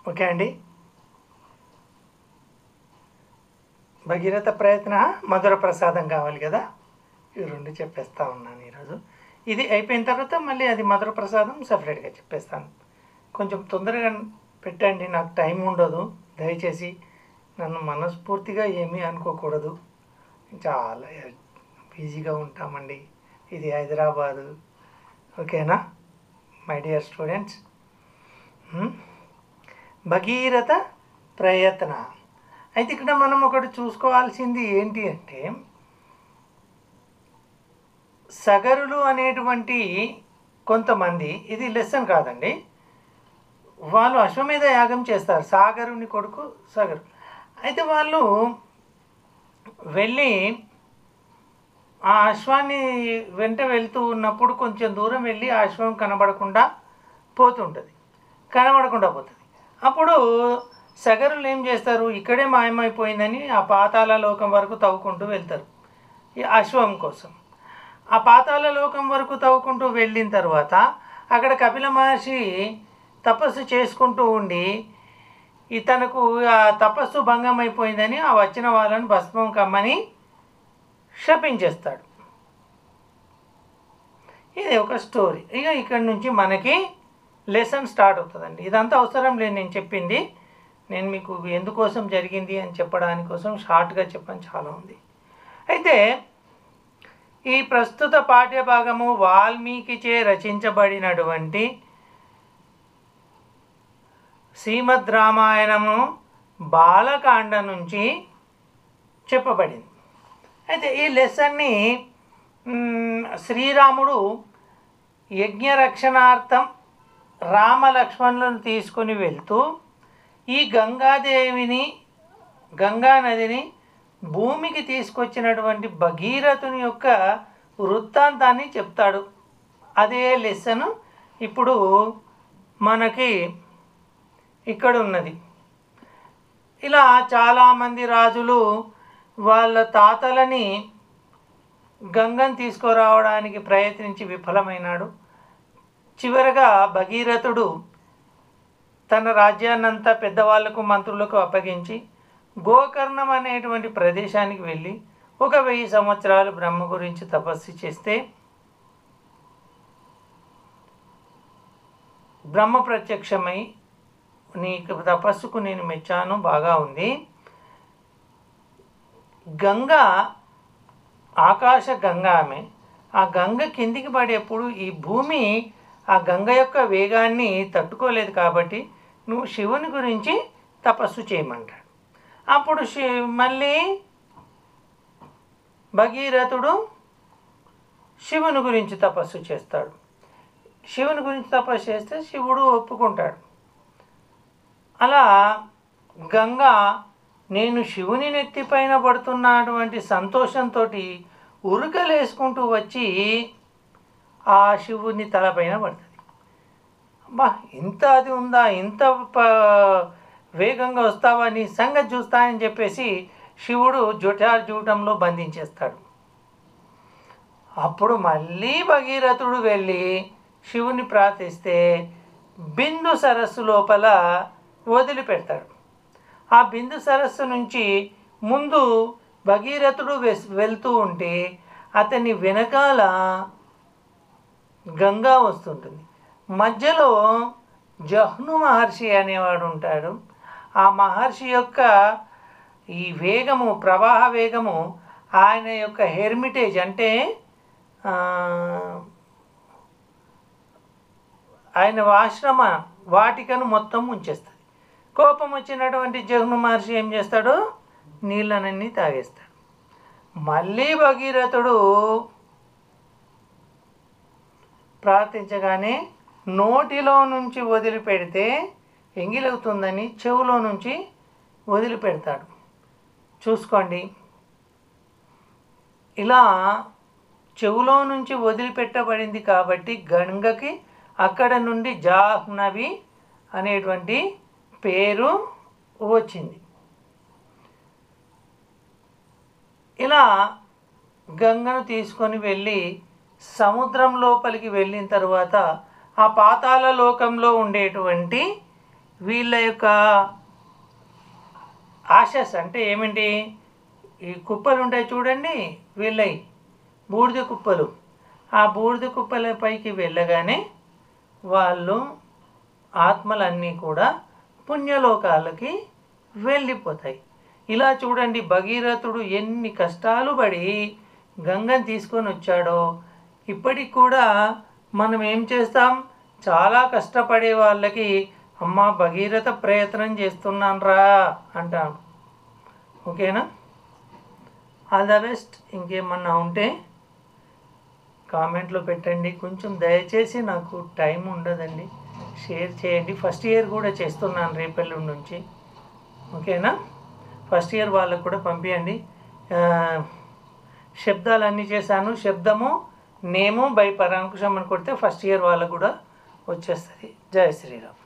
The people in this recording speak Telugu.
ఓకే అండి. భగీరథ ప్రయత్న మధుర ప్రసాదం కావాలి కదా, ఇవి రెండు చెప్పేస్తా ఉన్నాను ఈరోజు. ఇది అయిపోయిన తర్వాత మళ్ళీ అది మధుర ప్రసాదం సపరేట్గా చెప్పేస్తాను. కొంచెం తొందరగా పెట్టండి, నాకు టైం ఉండదు. దయచేసి నన్ను మనస్ఫూర్తిగా ఏమీ అనుకోకూడదు. చాలా బిజీగా ఉంటామండి. ఇది హైదరాబాదు. ఓకేనా మై డియర్ స్టూడెంట్స్? భగీరథ ప్రయత్న. అయితే ఇక్కడ మనం ఒకటి చూసుకోవాల్సింది ఏంటి అంటే, సగరులు అనేటువంటి కొంతమంది, ఇది లెసన్ కాదండి, వాళ్ళు అశ్వమేధ యాగం చేస్తారు. సాగరుని కొడుకు సగరు. అయితే వాళ్ళు వెళ్ళి ఆ అశ్వాన్ని వెంట వెళ్తూ ఉన్నప్పుడు కొంచెం దూరం వెళ్ళి ఆ అశ్వం కనబడకుండా పోతుంది. అప్పుడు సగరులు ఏం చేస్తారు, ఇక్కడే మాయమైపోయిందని ఆ పాతాళ లోకం వరకు తవ్వుకుంటూ వెళ్తారు ఈ అశ్వం కోసం. ఆ పాతాళ లోకం వరకు తవ్వుకుంటూ వెళ్ళిన తర్వాత అక్కడ కపిల మహర్షి తపస్సు చేసుకుంటూ ఉండి తనకు ఆ తపస్సు భంగం అయిపోయిందని ఆ వచ్చిన వాళ్ళని భస్మం కమ్మని శపించేస్తాడు. ఇది ఒక స్టోరీ. ఇక ఇక్కడ నుంచి మనకి లెసన్ స్టార్ట్ అవుతుందండి. ఇదంతా అవసరం లేదు నేను చెప్పింది, నేను మీకు ఎందుకోసం జరిగింది అని చెప్పడానికి కోసం షార్ట్గా చెప్పాను, చాలా ఉంది. అయితే ఈ ప్రస్తుత పాఠ్యభాగము వాల్మీకిచే రచించబడినటువంటి శ్రీమద్ రామాయణము బాలకాండ నుంచి చెప్పబడింది. అయితే ఈ లెసన్ని శ్రీరాముడు యజ్ఞరక్షణార్థం రామలక్ష్మణులను తీసుకొని వెళ్తూ ఈ గంగా నదిని భూమికి తీసుకొచ్చినటువంటి భగీరథుని యొక్క వృత్తాంతాన్ని చెప్తాడు. అదే లెసన్ ఇప్పుడు మనకి ఇక్కడ ఉన్నది. ఇలా చాలామంది రాజులు వాళ్ళ తాతలని గంగను తీసుకురావడానికి ప్రయత్నించి విఫలమైనాడు. చివరగా భగీరథుడు తన రాజ్యాన్నంతా పెద్దవాళ్లకు మంత్రులకు అప్పగించి గోకర్ణం అనేటువంటి ప్రదేశానికి వెళ్ళి 1000 సంవత్సరాలు బ్రహ్మ గురించి తపస్సు చేస్తే బ్రహ్మ ప్రత్యక్షమై, నీ తపస్సుకు నేను మెచ్చాను, బాగా ఉంది. గంగా ఆకాశ గంగా ఆమె, ఆ గంగ కిందికి పడేప్పుడు ఈ భూమి ఆ గంగ యొక్క వేగాన్ని తట్టుకోలేదు కాబట్టి నువ్వు శివుని గురించి తపస్సు చేయమంటాడు. అప్పుడు మళ్ళీ భగీరథుడు శివుని గురించి తపస్సు చేస్తాడు. శివుని గురించి తపస్సు చేస్తే శివుడు ఒప్పుకుంటాడు. అలా గంగా నేను శివుని నెత్తిపైన పడుతున్నటువంటి సంతోషంతో ఉరుకలేసుకుంటూ వచ్చి ఆ శివుని తలపైన పడుతుంది. అబ్బా, ఇంత అది ఉందా, ఇంత వేగంగా వస్తావా, నీ సంగతి చూస్తా అని చెప్పేసి శివుడు జటాజూటంలో బంధించేస్తాడు. అప్పుడు మళ్ళీ భగీరథుడు వెళ్ళి శివుని ప్రార్థిస్తే బిందు సరస్సు లోపల వదిలిపెడతాడు. ఆ బిందు సరస్సు నుంచి ముందు భగీరథుడు వెళ్తూ ఉంటే అతని వెనకాల గంగా వస్తుంటుంది. మధ్యలో జహ్ను మహర్షి అనేవాడు ఉంటాడు. ఆ మహర్షి యొక్క ఈ వేగము, ప్రవాహ వేగము ఆయన యొక్క హెర్మిటేజ్ అంటే ఆయన ఆశ్రమ వాటికను మొత్తం ఉంచేస్తుంది. కోపం వచ్చినటువంటి జహ్ను మహర్షి ఏం చేస్తాడు, నీళ్ళనన్నీ తాగేస్తాడు. మళ్ళీ భగీరథుడు ప్రార్థించగానే నోటిలో నుంచి వదిలిపెడితే ఎంగిలవుతుందని చెవులో నుంచి వదిలిపెడతాడు. చూసుకోండి, ఇలా చెవులో నుంచి వదిలిపెట్టబడింది కాబట్టి గంగకి అక్కడ నుండి జాహ్నవి అనేటువంటి పేరు వచ్చింది. ఇలా గంగను తీసుకొని వెళ్ళి సముద్రం లోపలికి వెళ్ళిన తర్వాత ఆ పాతాళ లోకంలో ఉండేటువంటి వీళ్ళ యొక్క ఆశస్ అంటే ఏమిటి, ఈ కుప్పలు ఉంటాయి చూడండి, వీళ్ళవి బూడిద కుప్పలు. ఆ బూడిద కుప్పల పైకి వెళ్ళగానే వాళ్ళు ఆత్మలన్నీ కూడా పుణ్యలోకాలకి వెళ్ళిపోతాయి. ఇలా చూడండి, భగీరథుడు ఎన్ని కష్టాలు పడి గంగని తీసుకొని వచ్చాడో. ఇప్పటికి కూడా మనం ఏం చేస్తాం, చాలా కష్టపడే వాళ్ళకి అమ్మ భగీరథ ప్రయత్నం చేస్తున్నాను రా అంటాం. ఓకేనా? All the best. ఇంకేమన్నా ఉంటే కామెంట్లో పెట్టండి. కొంచెం దయచేసి నాకు టైం ఉండదండి, షేర్ చేయండి. ఫస్ట్ ఇయర్ కూడా చేస్తున్నాను రేపెల్లుండి నుంచి. ఓకేనా? ఫస్ట్ ఇయర్ వాళ్ళకు కూడా పంపించండి. శబ్దాలన్నీ చేశాను. శబ్దము నేము బై పరాంకుశం అని కొడితే ఫస్ట్ ఇయర్ వాళ్ళకు కూడా వచ్చేస్తుంది. జై శ్రీరామ్.